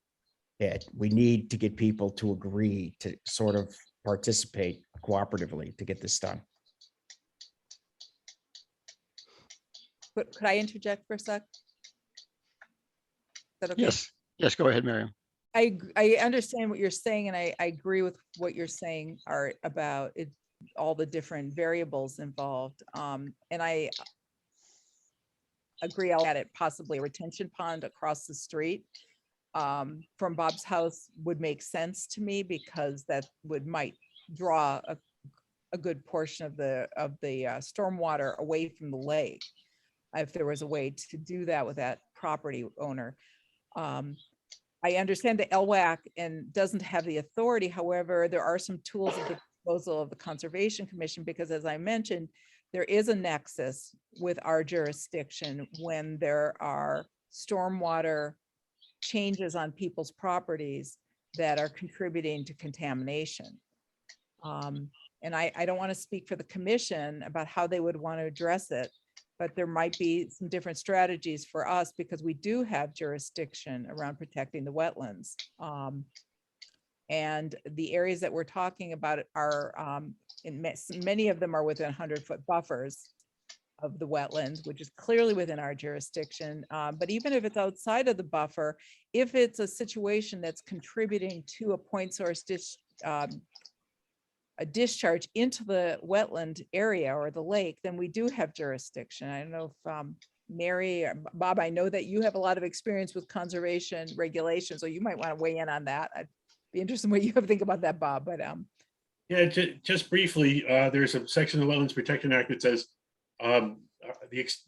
it. We need to get people to agree to sort of participate cooperatively to get this done. But could I interject for a sec? Is that okay? Yes, yes, go ahead, Miriam. I understand what you're saying, and I agree with what you're saying, Art, about it, all the different variables involved. And I agree I'll add it, possibly a retention pond across the street from Bob's house would make sense to me, because that might draw a good portion of the stormwater away from the lake, if there was a way to do that with that property owner. I understand the LWAC and doesn't have the authority. However, there are some tools at the disposal of the Conservation Commission, because as I mentioned, there is a nexus with our jurisdiction when there are stormwater changes on people's properties that are contributing to contamination. And I don't want to speak for the commission about how they would want to address it, but there might be some different strategies for us, because we do have jurisdiction around protecting the wetlands. And the areas that we're talking about are, many of them are within 100-foot buffers of the wetlands, which is clearly within our jurisdiction. But even if it's outside of the buffer, if it's a situation that's contributing to a point source a discharge into the wetland area or the lake, then we do have jurisdiction. I don't know if Mary or Bob, I know that you have a lot of experience with conservation regulations, so you might want to weigh in on that. I'd be interested in what you have to think about that, Bob, but Yeah, just briefly, there's a section of the Wetlands Protection Act that says the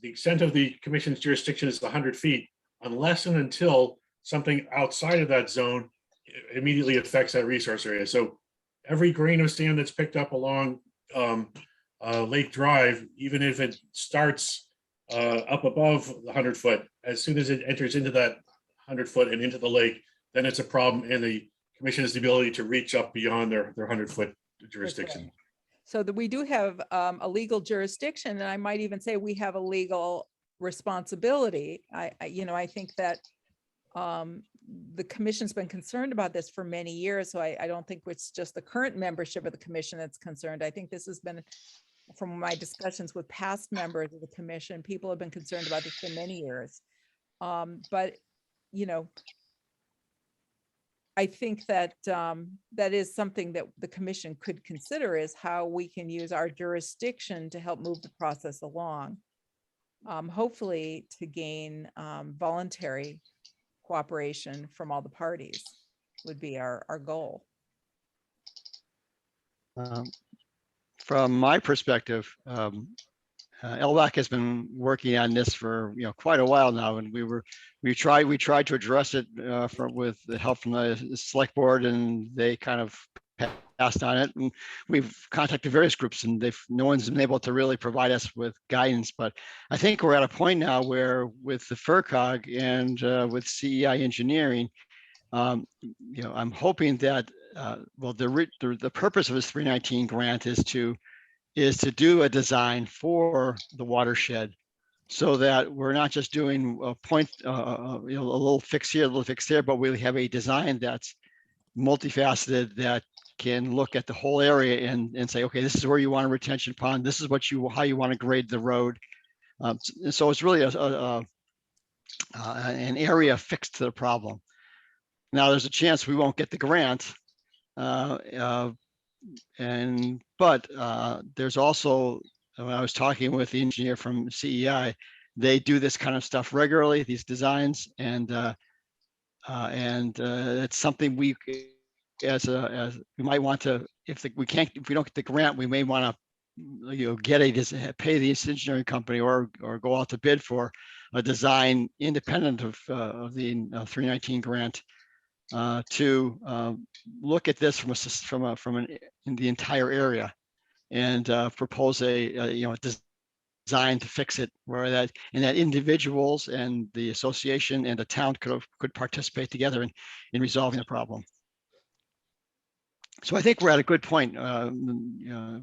extent of the commission's jurisdiction is 100 feet, unless and until something outside of that zone immediately affects that resource area. So every grain of sand that's picked up along Lake Drive, even if it starts up above the 100-foot, as soon as it enters into that 100-foot and into the lake, then it's a problem, and the commission has the ability to reach up beyond their 100-foot jurisdiction. so that we do have a legal jurisdiction, and I might even say we have a legal responsibility. I think that the commission's been concerned about this for many years, so I don't think it's just the current membership of the commission that's concerned. I think this has been, from my discussions with past members of the commission, people have been concerned about this for many years. But I think that that is something that the commission could consider, is how we can use our jurisdiction to help move the process along. Hopefully to gain voluntary cooperation from all the parties would be our goal. From my perspective, LWAC has been working on this for quite a while now, and we tried to address it with the help from the select board, and they kind of passed on it. And we've contacted various groups, and no one's been able to really provide us with guidance. But I think we're at a point now where, with the FERCog and with CEI engineering, I'm hoping that the purpose of this 319 grant is to do a design for the watershed, so that we're not just doing a point, a little fix here, a little fix there, but we have a design that's multifaceted, that can look at the whole area and say, okay, this is where you want a retention pond. This is how you want to grade the road. So it's really an area fixed to the problem. Now, there's a chance we won't get the grant, but there's also, when I was talking with the engineer from CEI, they do this kind of stuff regularly, these designs, and it's something we, as we might want to, if we don't get the grant, we may want to pay the engineering company or go out to bid for a design independent of the 319 grant. to look at this in the entire area and propose a design to fix it, where that individuals and the association and the town could participate together in resolving the problem. So I think we're at a good point. It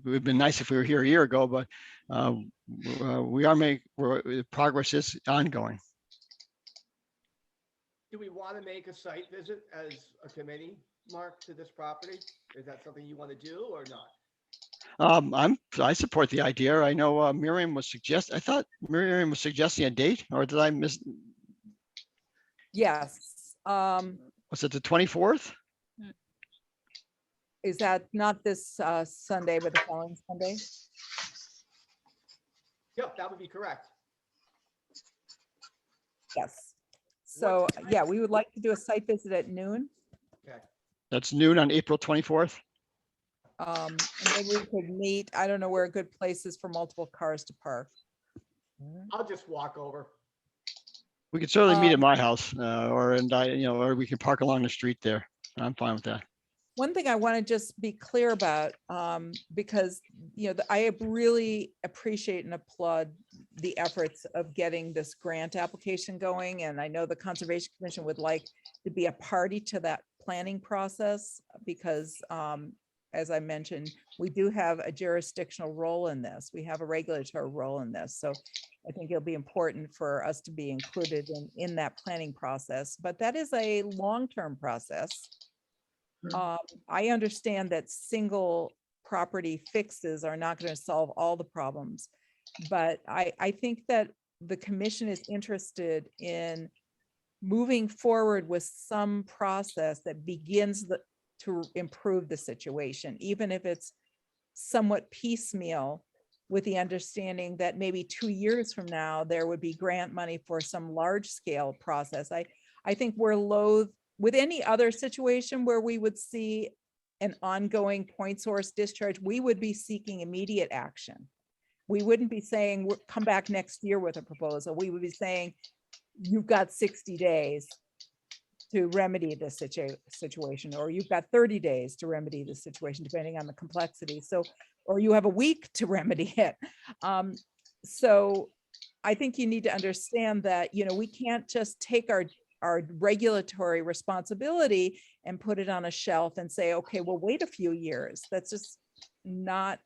would have been nice if we were here a year ago, but progress is ongoing. Do we want to make a site visit as a committee, Mark, to this property? Is that something you want to do or not? I support the idea. I know I thought Miriam was suggesting a date, or did I miss? Yes. Was it the 24th? Is that not this Sunday, but the following Sunday? Yep, that would be correct. Yes. So, yeah, we would like to do a site visit at noon. Okay. That's noon on April 24th. And maybe we could meet, I don't know where a good place is for multiple cars to park. I'll just walk over. We could certainly meet at my house, or we can park along the street there. I'm fine with that. One thing I want to just be clear about, because, I really appreciate and applaud the efforts of getting this grant application going. And I know the Conservation Commission would like to be a party to that planning process because, as I mentioned, we do have a jurisdictional role in this. We have a regulatory role in this. So I think it'll be important for us to be included in that planning process, but that is a long-term process. I understand that single property fixes are not going to solve all the problems, but I think that the commission is interested in moving forward with some process that begins to improve the situation, even if it's somewhat piecemeal, with the understanding that maybe 2 years from now, there would be grant money for some large scale process. I think we're loath with any other situation where we would see an ongoing point source discharge, we would be seeking immediate action. We wouldn't be saying, come back next year with a proposal. We would be saying, you've got 60 days to remedy the situation, or you've got 30 days to remedy the situation, depending on the complexity. So, or you have a week to remedy it. So I think you need to understand that, we can't just take our regulatory responsibility and put it on a shelf and say, okay, we'll wait a few years. That's just not,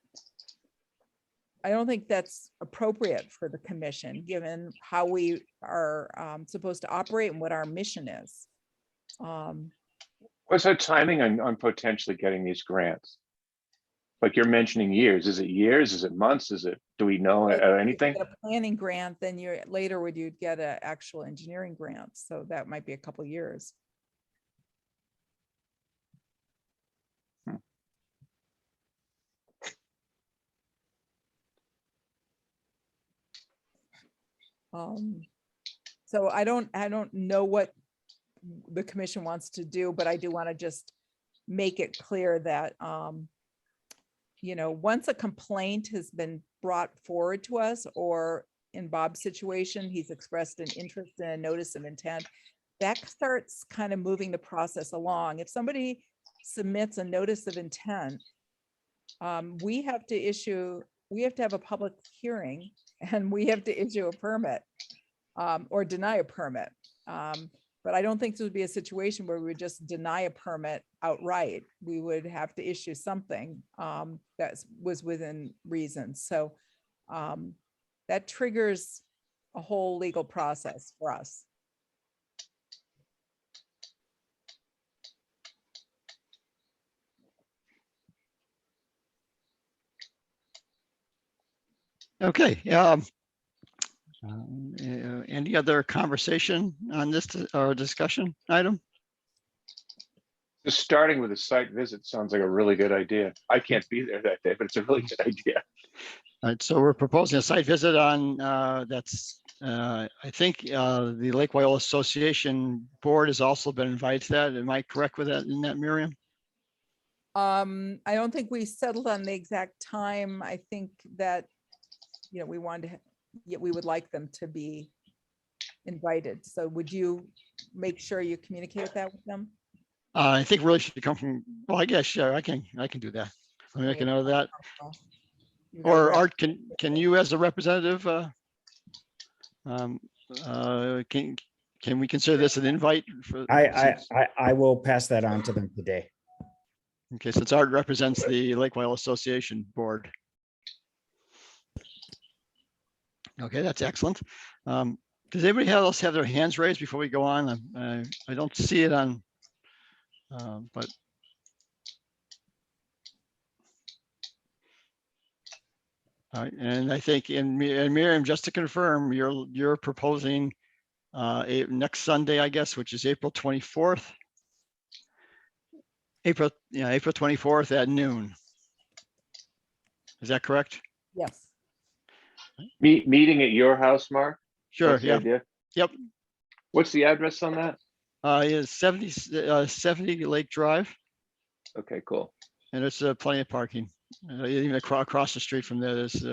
I don't think that's appropriate for the commission, given how we are supposed to operate and what our mission is. What's the timing on potentially getting these grants? Like you're mentioning years, is it years? Is it months? Do we know anything? If you get a planning grant, then later would you get an actual engineering grant? So that might be a couple years. So I don't know what the commission wants to do, but I do want to just make it clear that once a complaint has been brought forward to us, or in Bob's situation, he's expressed an interest in a notice of intent, that starts kind of moving the process along. If somebody submits a notice of intent, we have to have a public hearing, and we have to issue a permit or deny a permit. But I don't think this would be a situation where we would just deny a permit outright. We would have to issue something that was within reason. So that triggers a whole legal process for us. Okay. Any other conversation on this or discussion item? Just starting with a site visit sounds like a really good idea. I can't be there that day, but it's a really good idea. All right, so we're proposing a site visit on I think the Lake Wyola Association Board has also been invited to that. Am I correct with that, in that, Miriam? I don't think we settled on the exact time. I think that, we wanted to, we would like them to be invited. So would you make sure you communicate that with them? I think really should come from, well, I guess, sure, I can do that. Let me make a note of that. You got a Or rep- Art, can you as a representative, can we consider this an invite for? I will pass that on to them today. Okay, since Art represents the Lake Wyola Association Board. Okay, that's excellent. Does anybody else have their hands raised before we go on? I don't see it on, but. All right, and I think and Miriam, just to confirm, you're proposing next Sunday, I guess, which is April 24th. April 24th at noon. Is that correct? Yes. Meeting at your house, Mark? Sure, That's the yeah. idea? Yep. What's the address on that? Is 70 Lake Drive, Okay, cool. and it's plenty of parking. Even across the street from there, there's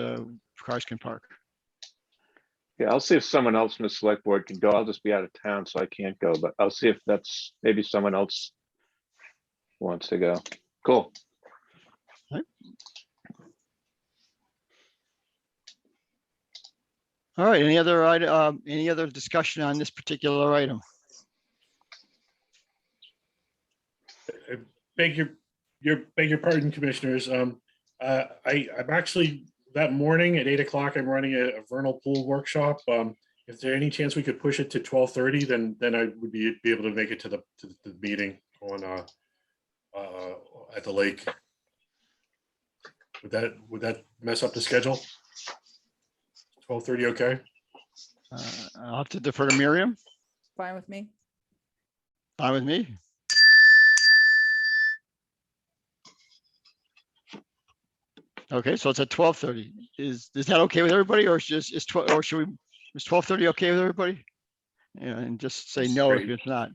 cars can park. Yeah, I'll see if someone else from the select board can go. I'll just be out of town, so I can't go, but I'll see if that's, maybe someone else wants to go. Cool. All right, any other discussion on this particular item? Beg your pardon, commissioners. I'm actually, that morning at 8 o'clock, I'm running a vernal pool workshop. If there any chance we could push it to 12:30, then I would be able to make it to the meeting on at the lake. Would that mess up the schedule? 12:30, okay? I'll have to defer to Miriam. Fine with me. Fine with me. Okay, so it's at 12:30. Is that okay with everybody, or is 12, or should we, is 12:30 okay with everybody? Yeah, and just say no if it's not.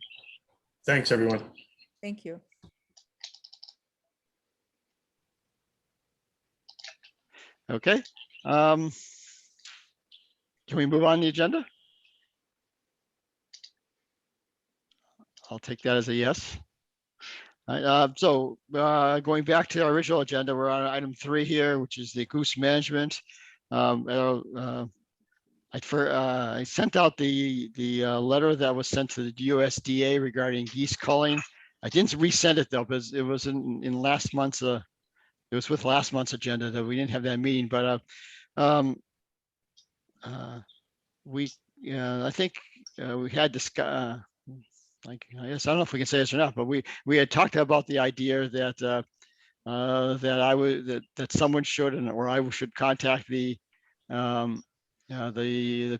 Thanks, everyone. Thank you. Okay. Can we move on the agenda? I'll take that as a yes. So going back to our original agenda, we're on item 3 here, which is the goose management. I sent out the letter that was sent to the USDA regarding geese culling. I didn't resend it though, because it was in last month's. It was with last month's agenda that we didn't have that meeting, but I think we had discussed. Like, I guess I don't know if we can say this or not, but we had talked about the idea that that someone should or I should contact the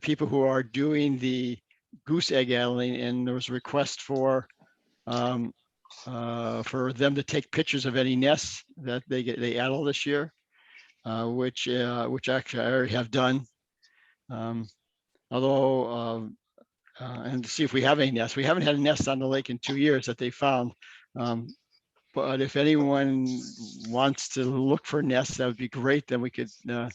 people who are doing the goose egg addling, and there was a request for them to take pictures of any nests that they addle this year, which actually I already have done. Although and to see if we have any nests. We haven't had a nest on the lake in 2 years that they found. But if anyone wants to look for nests, that would be great. Then we could add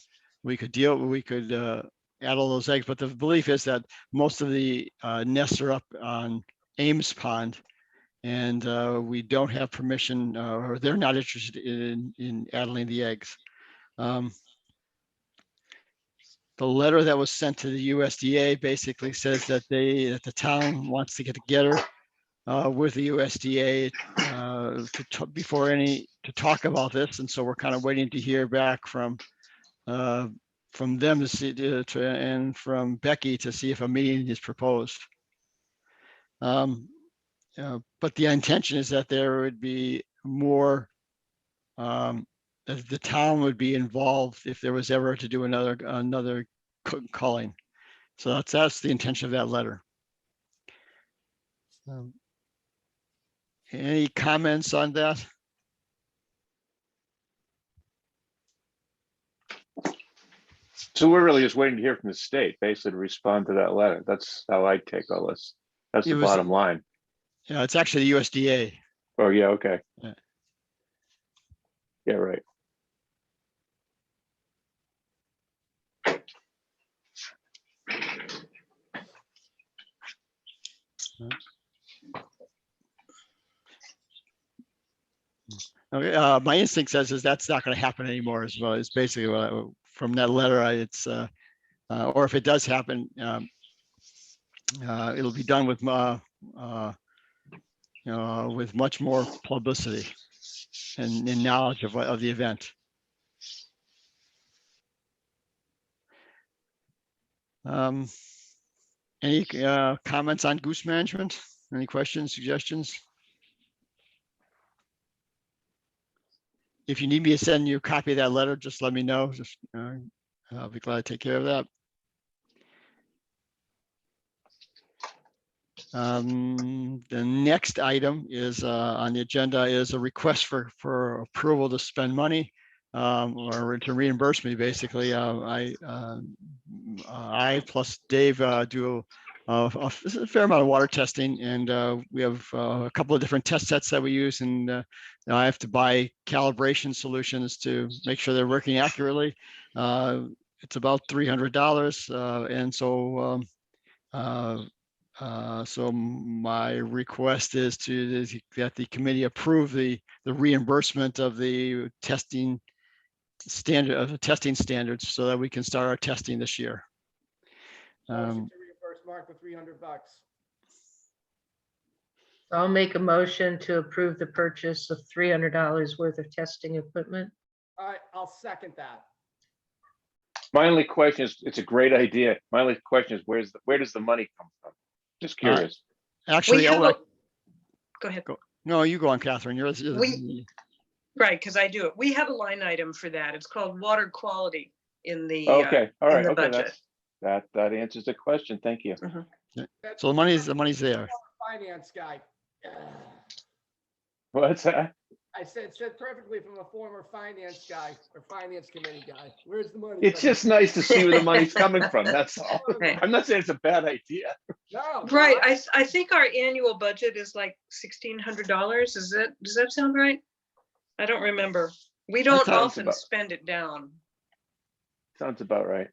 all those eggs. But the belief is that most of the nests are up on Ames Pond, and we don't have permission, or they're not interested in addling the eggs. The letter that was sent to the USDA basically says that the town wants to get together with the USDA to talk about this, and so we're kind of waiting to hear back from them to see and from Becky to see if a meeting is proposed. But the intention is that there would be more. The town would be involved if there was ever to do another culling. So that's the intention of that letter. Any comments on that? So we're really just waiting to hear from the state, basically to respond to that letter. That's how I take all this. That's the bottom line. Yeah, it's actually the USDA. Oh, yeah, okay. Yeah. Yeah, right. Okay, my instinct says is that's not going to happen anymore as well. It's basically what from that letter, or if it does happen, it'll be done with, with much more publicity and knowledge of the event. Any comments on goose management? Any questions, suggestions? If you need me to send you a copy of that letter, just let me know. Just, I'll be glad to take care of that. The next item is on the agenda is a request for approval to spend money or to reimburse me. Basically, I plus Dave do a fair amount of water testing, and we have a couple of different test sets that we use, and I have to buy calibration solutions to make sure they're working accurately. It's about $300, and so. So my request is that the committee approve the reimbursement of the testing standards so that we can start our testing this year. Motion to reimburse Mark for $300. I'll make a motion to approve the purchase of $300 worth of testing equipment. All right, I'll second that. My only question is, it's a great idea. My only question is, where does the money come from? Just curious. Actually, We have I'll a- Go ahead. no, you go on, Catherine. You're Right, because I do it. We have a line item for that. It's called water quality in the Okay, all in right, the okay, budget. that answers the question. Thank you. so the money's there. Finance guy. What's that? I said perfectly from a former finance guy or finance committee guy. Where's the money? It's coming just nice to see where the money's coming from. That's all. Okay. I'm not saying it's a bad idea. No. Right, I think our annual budget is like $1,600. Does that sound right? I don't remember. We don't sounds often about- spend it down. Sounds about right.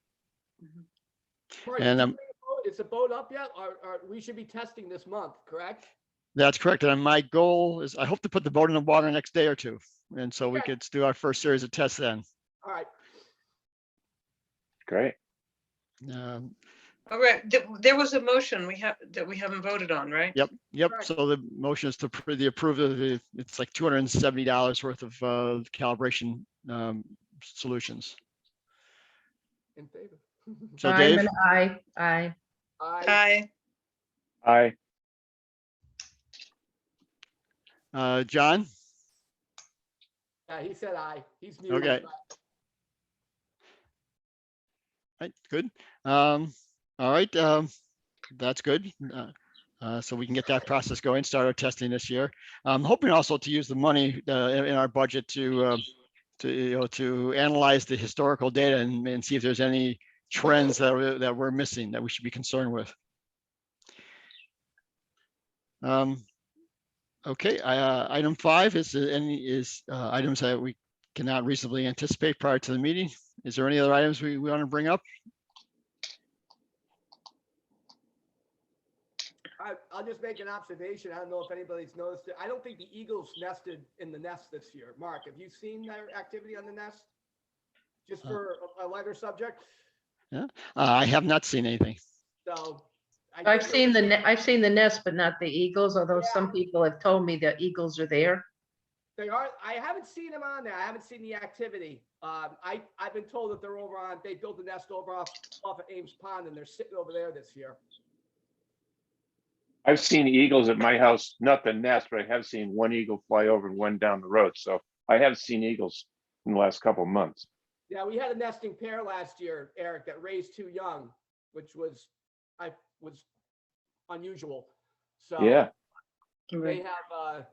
Mark, And, did you bring a boat? Is the boat up yet? Or we should be testing this month, correct? That's correct. And my goal is I hope to put the boat in the water next day or two. And so we Okay. could do our first series of tests then. All right. Great. Um, All right, there was a motion that we haven't voted on, right? Yep. Correct. So the motion is to approve of it's like $270 worth of calibration solutions. In favor. So I'm Dave, an aye. Aye. Aye. John, Yeah, he said aye. He's muted. Okay. right, good. All right, that's good. So we can get that process going, start our testing this year. I'm hoping also to use the money in our budget to analyze the historical data and see if there's any trends that we're missing that we should be concerned with. Okay, item 5 is items that we cannot reasonably anticipate prior to the meeting. Is there any other items we want to bring up? I'll just make an observation. I don't know if anybody's noticed it. I don't think the Eagles nested in the nest this year. Mark, have you seen their activity on the nest? Just for a lighter subject. I have not seen anything. So. I've seen the nest, but not the eagles, although some people have told me the eagles are there. They are. I haven't seen them on there. I haven't seen the activity. I've been told that they're over on. They built a nest over off of Ames Pond, and they're sitting over there this year. I've seen eagles at my house, not the nest, but I have seen one eagle fly over and one down the road. So I have seen eagles in the last couple of months. Yeah, we had a nesting pair last year, Eric, that raised 2 young, which was unusual. So Yeah. they have.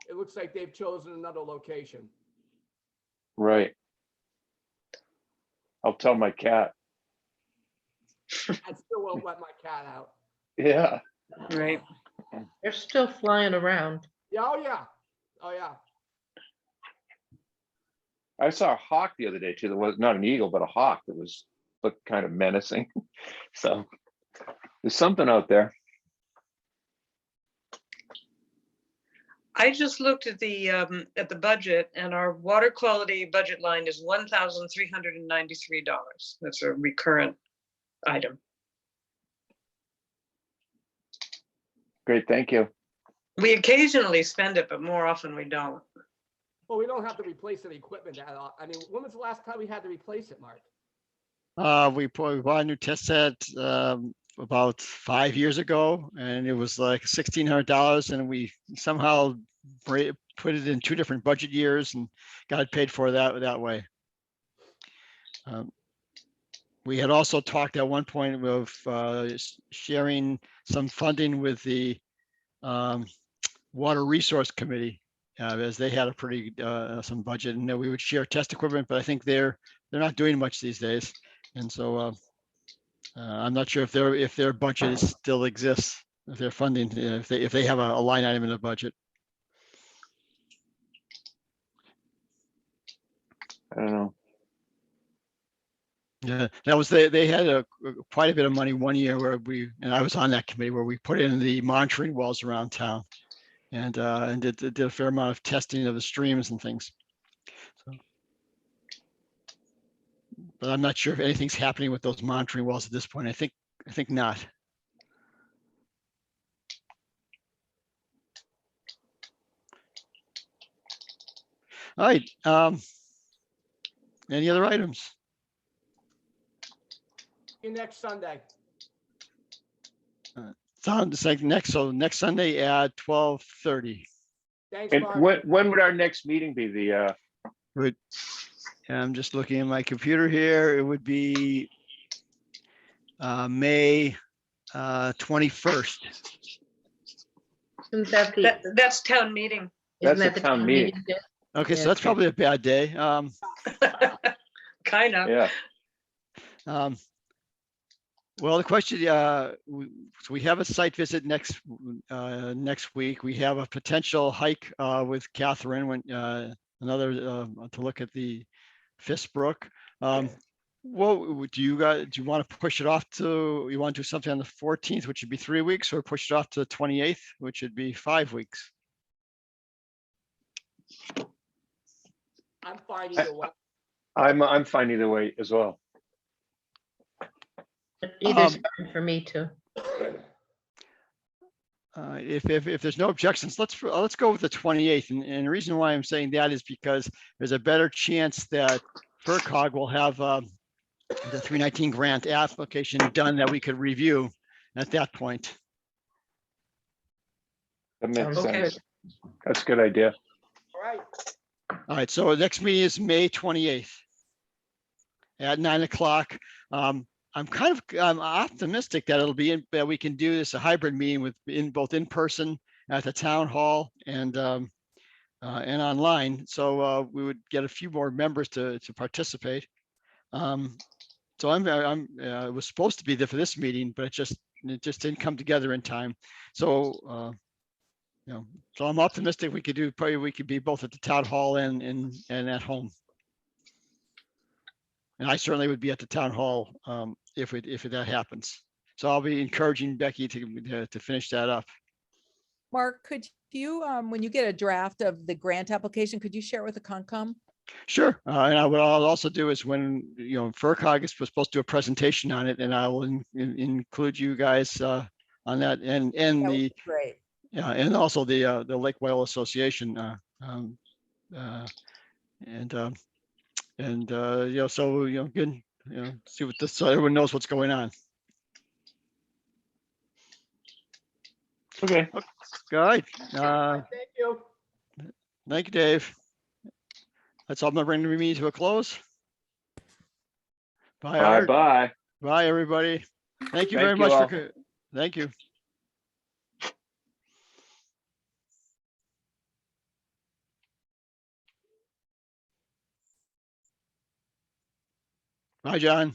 It looks like they've chosen another location. Right. I'll tell my cat. I still won't let my cat out. Yeah. Right. They're still flying around. Yeah, oh yeah. Oh yeah. I saw a hawk the other day too. That was not an eagle, but a hawk that looked kind of menacing. So there's something out there. I just looked at the budget, and our water quality budget line is $1,393. That's a recurrent item. Great, thank you. We occasionally spend it, but more often we don't. Well, we don't have to replace any equipment that, I mean, when was the last time we had to replace it, Mark? We bought a new test set about 5 years ago, and it was like $1,600, and we somehow put it in 2 different budget years and got it paid for that way. We had also talked at one point of sharing some funding with the Water Resource Committee, as they had a pretty some budget, and that we would share test equipment, but I think they're not doing much these days. And so I'm not sure if their budget still exists, if their funding, if they have a line item in the budget. I don't know. Yeah, that was they had quite a bit of money one year where and I was on that committee, where we put in the monitoring wells around town, and did a fair amount of testing of the streams and things. So, but I'm not sure if anything's happening with those monitoring wells at this point. I think not. All right. Any other items? See you next Sunday. Sounds like next Sunday at 12:30. Thanks, And Mark. when would our next meeting be? The Good. I'm just looking at my computer here. It would be May 21st. Isn't that That's town meeting. That's isn't a that the town meeting. day? Okay, so Yeah. that's probably a bad day. Kind of. yeah. Well, the question, so we have a site visit next week. We have a potential hike with Catherine when another to look at the Fissbrook. What do you want to push it off to? You want to do something on the 14th, which would be 3 weeks, or push it off to the 28th, which would be 5 weeks? I'm fine either way. I'm fine either way as well. Either's fine for me too. If there's no objections, let's go with the 28th. And the reason why I'm saying that is because there's a better chance that FERCog will have the 319 grant application done that we could review at that point. That makes Okay. sense. That's a good idea. All right. All right, so the next meeting is May 28th at 9 o'clock. I'm optimistic that it'll be that we can do this a hybrid meeting with both in person at the town hall and online. So we would get a few more members to participate. So it was supposed to be there for this meeting, but it just didn't come together in time. So so I'm optimistic we could be both at the town hall and at home. And I certainly would be at the town hall if that happens. So I'll be encouraging Becky to finish that up. Mark, could you, when you get a draft of the grant application, could you share it with the Concom? Sure. And what I'll also do is when, FERCog is supposed to do a presentation on it, and I will include you guys on that and That would the, be great. yeah, and also the Lake Wyola Association. So, good, see what this, so everyone knows what's going on. Okay. All right. Thank you. Thank you, Dave. That's all. I'm bringing the meeting to a close. Bye, Bye Art. bye. Bye, everybody. Thank you Thank very you much all. for, thank you. Bye, John.